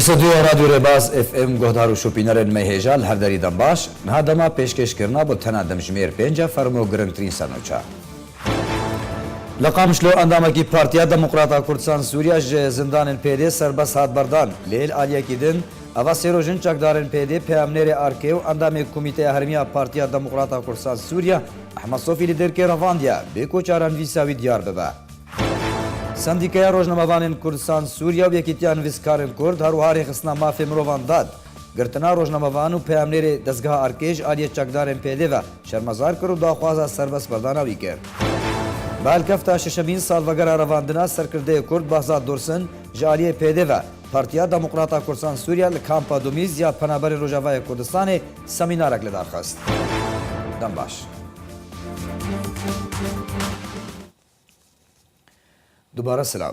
جسدی رادیو رێباز FM گۆدار و شوپینەرên مەیهێژە لە هەردەری دەمباش نهادەما پێشکەشکردنا بولتەنا دەمژمێر 5 فەرمۆ گرنگترین سەرنوچە لە قامشلۆ ئەندامێکی پارتیا دەموقراتا کوردستان سووریا ji zindanên pêdê serbest hat berdan lêl aliyekî din eva sêrojin çekdarên pêdê peyamnêrê arkê û endamê komîteya hermiya Partiya Demokrata Kurdistan Sûriya Ehmed Sofî li derkê revandiye bê koçaran vîsa wî diyar bibe. Sendîkaya Rojnamevanên Kurdistan Sûriya û Yekîtiya Nivîskarên Kurd her wiha rêxistina mafê mirovan dad. Girtina rojnamevan û peyamnêrê dezgeha arkê ji aliyê çekdarên pêdê ve şermezar kir û daxwaza serbestberdana wî kir. Belkefta şeşemîn salvegera revandina serkirdeyê Kurd behzat dursin ji aliyê pêdê ve Partiya Demokrata Kurdistan Sûriya li kampa Dumîz ya penaberên Rojavayê Kurdistanê semînarek li darxist. Dem baş. Dubara silav.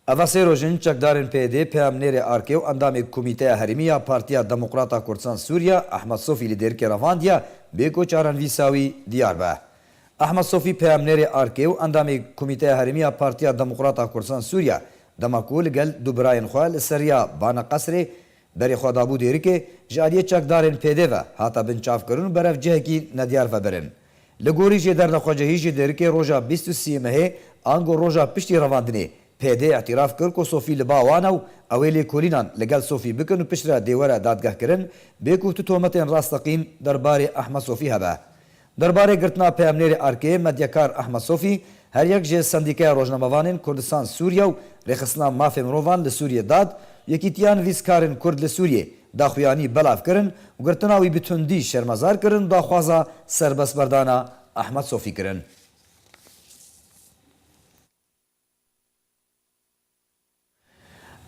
Eva sê rojin çekdarên pêdê peyamnêrê arkê û endamê komîteya herîmî ya Partiya Demokrata Kurdistan Sûriya Ehmed Sofî li derkê revandiye bê koçaran vîsa wî diyar be. Ehmed Sofî peyamnêrê arkê û endamê komîteya herîmî ya Partiya Demokrata Kurdistan Sûriya dema ku li gel du birayên xwe li seriya Bana Qesrê berê xwe dabû dêrikê ji aliyê çekdarên pêdê ve hata binçavkirin û berevcihekî nediyar vebirin. Li gorî jê dernexwecehî jê derikê roja 23 mehê ango roja piştî revandinê pêdê etiraf kir ku Sofî li ba wan ew ew ê lêkolînan li gel Sofî bikin û piştre dêwera dadgehkirin bê ku tu tometên rastexîn derbarê Ehmed Sofî hebe. Derbarê girtina peyamnêrê arkê medyakar Ehmed Sofî her yek ji Sendîkaya Rojnamevanên Kurdistan Sûriya û rêxistina mafê mirovan li Sûriyê dad Yekîtiya Nivîskarên Kurd li Sûriyê daxuyanî belav kirin û girtina wî bi tundî şermezar kirin daxwaza serbestberdana Ehmed Sofî kirin.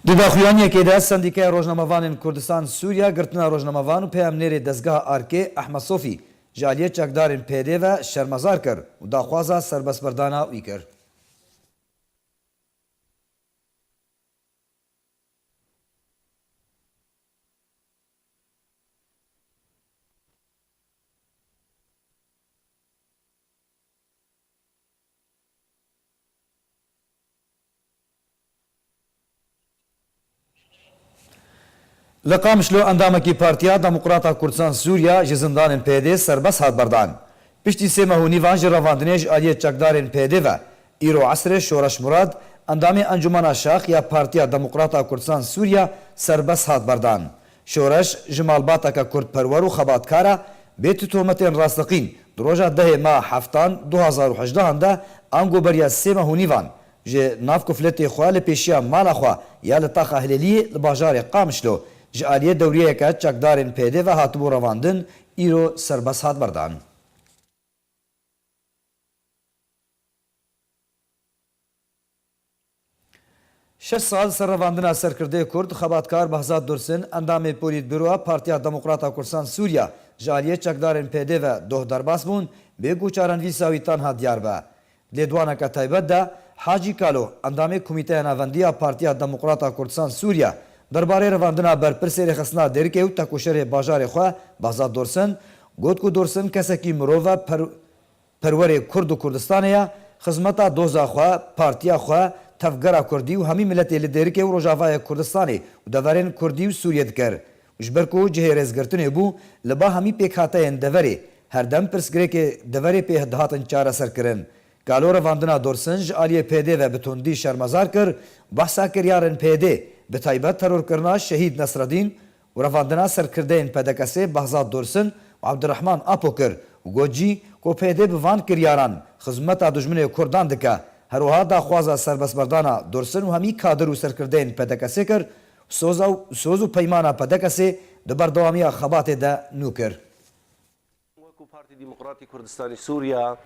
Di daxuyaniyekê de Sendîkaya Rojnamevanên Kurdistan Sûriya girtina rojnamevan û peyamnêrê dezgeha arkê Ehmed Sofî ji aliyê çekdarên pêdê ve şermezar kir û daxwaza serbestberdana wî kir. Li Qamişlo endamekî Partiya Demokrata Kurdistan Sûriya ji zindanên pêdê serbest hat berdan. Piştî sê mehûnîvan ji revandinê ji aliyê çekdarên pêdê ve îro esrê Şoreş Murad endamê Encumena Şax ya Partiya Demokrata Kurdistan Sûriya serbest hat berdan. Şoreş ji malbateka kurdperwer û xebatkara bê tu tometên rastexîn di roja 10 ma heftan 2018 de ango beriya sê mehûnîvan ji nav kufletê xwe li pêşiya mala xwe ya li taxa Hilêliyê li bajarê Qamişlo ji aliyê dewriyeke çekdarên pêdê ve hatibû revandin îro serbest hat berdan. Şeş sal ser revandina serkirdeyê Kurd xebatkar Behzat Dursun endamê Polîtbüroya Partiya Demokrata Kurdistan Sûriya ji aliyê çekdarên pêdê ve doh derbas bûn bê goçaran vîsa wî tenha diyar be. Lêdwaneke taybet de Hacî Kalo endamê Komîteya Navendiya Partiya Demokrata Kurdistan Sûriya derbarê revandina berpirsê rêxistina derikê û tekoşerê bajarê xwe Behzat Dursun got ku Dursun kesekî mirov e perwerê Kurd û Kurdistanê ye xizmeta doza xwe partiya xwe tevgera Kurdî û hemî miletê li derikê û Rojavayê Kurdistanê û deverên Kurdî û Sûriyê dikir. Ji ber ku cihê rêzgirtinê bû li ba hemî pêkhateyên deverê herdem pirsgirêkê deverê pê dihatin çareserkirin. Kalo revandina Dursun ji aliyê pêdê ve bi tundî şermezar kir behsa kiryarên pêdê bi taybet terorkirina Şehîd Nesredîn û revandina serkirdeyên PDKSê Behzat Dursun û Abdirehman Apo kir û got jî ku pêdê bi van kiryaran xizmeta dijminê Kurdan dike. Her wiha daxwaza serbestberdana Dursun û hemî kadir û serkirdeyên PDKSê kir soz û peymana PDKSê di berdewamiya xebatê de nû kir. Wekû Partî Demokratî Kurdistanê Sûriya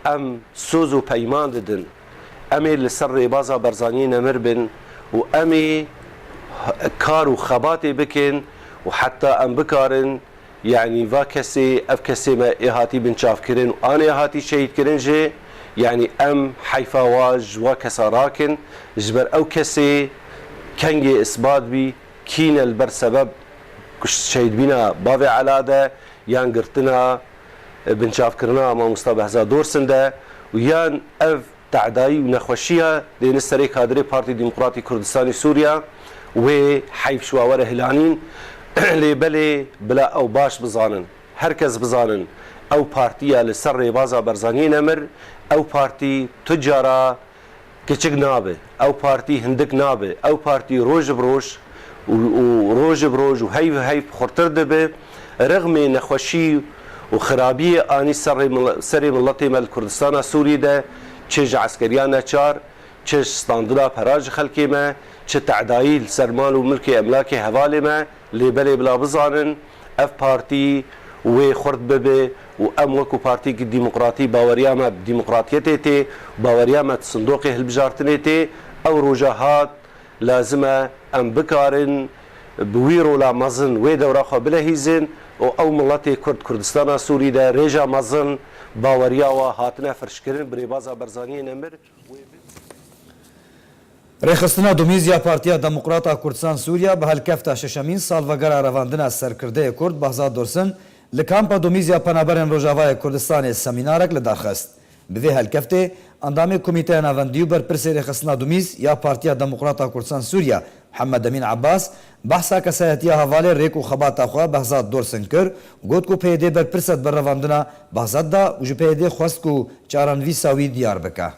em soz û peyman didin. Em ê li ser rêbaza berzaniyê nemir bin û em ê kar û xebatê bikin û heta em bikarin yani va kesê ev kesê me ê hatî binçavkirin û an ê hatî şehîdkirin jê yani em heyfa wa ji wa kesa rakin ji ber ew kesê kengê isbat bî kîne li ber sebeb şehîdbîna bavê Ela de yan girtina binçavkirina Mamosta Behzat Dursun de û yan ev تعدایی و نخوشیه دین سری کادری پارتی دموکراتی کردستانی سوریا و حیف شواوەرە هلانین لێبەلێ بلا ئەو باش بزانن هەرکەس بزانن ئەو پارتیە لەسەر ڕێبازا بەرزانیە نەمر ئەو پارتی تجارە کچک نابێ ئەو پارتی هەندێک نابێ ئەو پارتی ڕۆژ بڕۆژ و ڕۆژ بڕۆژ و هەیف خورتر دەبێ رغمێ نەخۆشی و خرابیە ئانی سەرێ مڵەتێ مەل کوردستانە سووریدە چێژ عسکەریانە چار چێژ ستاندلا پەراژ خەلکێمە چه تعدایی سەرمال و ملکی ئەملاکی هەڤالێمە لێبەلێ بلا بزانن ئەف پارتی وێ خورد ببێ و ئەم وەکو پارتیکی دیموقراتی باوەریامە دیموقراتیەتێ تێ باوەریامە سندۆقی هەلبژارتنێ تێ ئەو ڕۆژە هات لازمە ئەم بکارن بوی ڕۆلا مەزن وێ دەوراخوا بلەهیزن و ئەو مڵەتی کوردستانە سووریدا ڕێژە مەزن باوەریاوە هاتنە فرشکردن برێبازا بەرزانیە نەمر ڕێخستنا دومیزیا پارتیا دموقراتا کوردستان سووریا بە هەلکەفتە شەشەمین ساڵڤەگەرا ڕەواندنە سەرکردەیە کورد بەهزاد دۆرسن لە کامپا دومیزیا پەنابەرên ڕۆژاوایە کوردستانê semînarek li darxست. Bi vê helkeftê endamê Komîteya Navendî û berpirsê rêxistina dumîz ya Partiya Demokrata Kurdistan Sûriya Muhammed Emîn Abbas behsa kesayetiya hevalê rêk û xebata xwe behzad dorsin kir got ku PYD berpirset bi revandina behzad da û ji PYD xwest ku çaranivîsa wî diyar bike.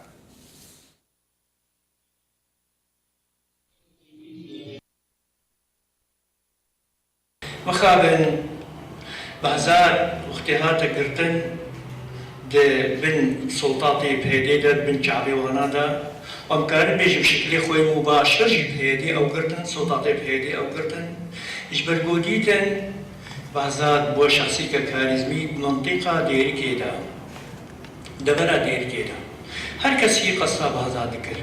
مخابن بازار واختهات قرتن ده بن سلطاتي بهدي ده بن شعبي ونادا وامكان بيجي بشكل خوي مباشر جي بهدي او قرتن سلطاتي بهدي او قرتن اجبر قوديتن بازار بو شخصي كاريزمي منطقة ديري كيدا دبرا ديري كيدا هر كسي قصة بازار ذكر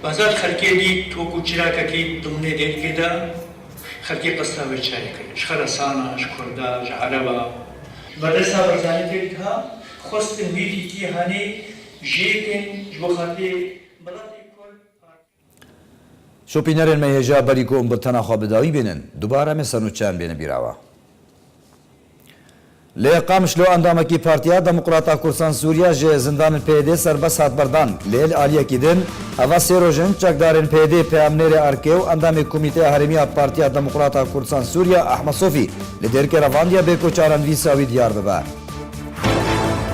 بازار خلقي دي توكو چراكا كي ضمني ديري كيدا خلقي قصة بچاي كن شخرسانا شكردا عربا مدرسة برزاني تلتها خست بيتي كي هاني جيكن جوخاتي بلاتي كل شوپینەرên me hêja berî ku Bûltena xwe bidawî bînin dubare me senûçeyan bêne bîrawa. Lê Qamişlo endamekî Partiya Demokrata Kurdistan Sûriya ji zindanên PYD serbest hat berdan lê aliyekî din eva sê rojin çekdarên PYD peyamnêrê Erkê û endamê Komîteya Herêmiya Partiya Demokrata Kurdistan Sûriya Ahmed Sofî li derkê revandiya bêkoçaranivîsa wî diyar bibe.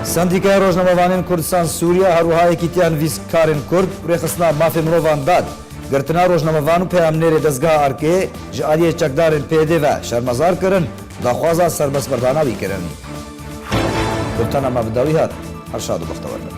Sendîkaya Rojnamevanên Kurdistan Sûriya herwiha yekîtiya nivîskarên Kurd rêxistina mafê mirovan dad girtina rojnamevan û peyamnêrê dezgeha Erkê ji aliyê çekdarên PYD ve şermezar kirin daxwaza serbestberdana wî kirin. Bûltena me bi dawî hat her şad û bextewar be.